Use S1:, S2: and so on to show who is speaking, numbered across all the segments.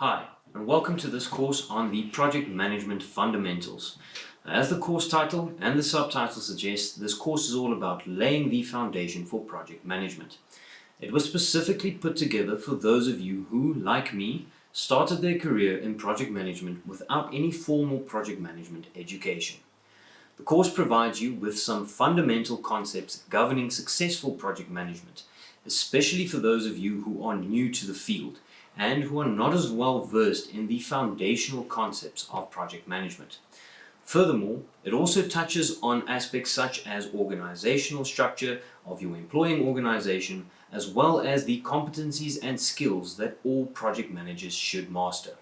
S1: Hi, and welcome to this course on the Project Management Fundamentals. As the course title and the subtitle suggest, this course is all about laying the foundation for project management. It was specifically put together for those of you who, like me, started their career in project management without any formal project management education. The course provides you with some fundamental concepts governing successful project management, especially for those of you who are new to the field and who are not as well versed in the foundational concepts of project management. Furthermore, it also touches on aspects such as organizational structure of your employing organization, as well as the competencies and skills that all project managers should master.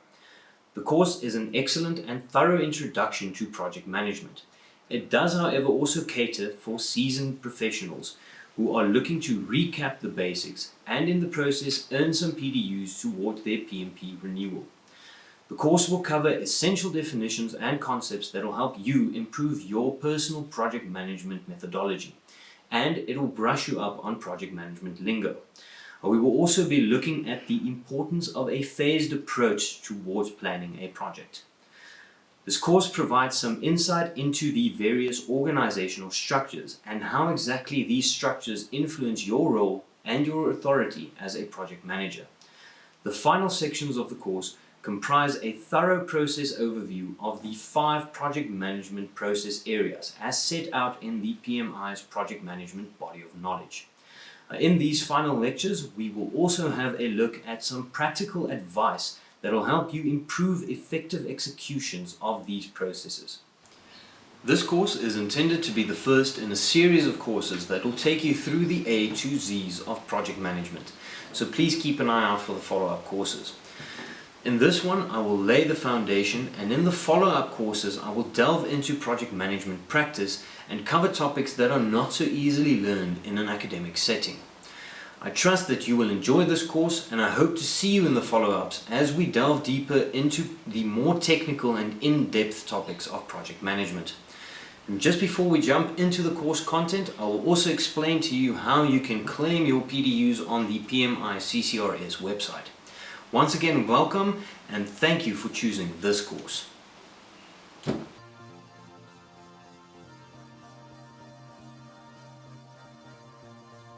S1: The course is an excellent and thorough introduction to project management. It does, however, also cater for seasoned professionals who are looking to recap the basics and in the process earn some PDUs towards their PMP renewal. The course will cover essential definitions and concepts that will help you improve your personal project management methodology, and it will brush you up on project management lingo. We will also be looking at the importance of a phased approach towards planning a project. This course provides some insight into the various organizational structures and how exactly these structures influence your role and your authority as a project manager. The final sections of the course comprise a thorough process overview of the 5 project management process areas as set out in the PMI's project management body of knowledge. In these final lectures, we will also have a look at some practical advice that will help you improve effective executions of these processes. This course is intended to be the first in a series of courses that will take you through the A to Z's of project management, so please keep an eye out for the follow-up courses. In this one, I will lay the foundation, and in the follow-up courses, I will delve into project management practice and cover topics that are not so easily learned in an academic setting. I trust that you will enjoy this course, and I hope to see you in the follow-ups as we delve deeper into the more technical and in-depth topics of project management. And just before we jump into the course content, I will also explain to you how you can claim your PDUs on the PMI CCRS website. Once again, welcome and thank you for choosing this course.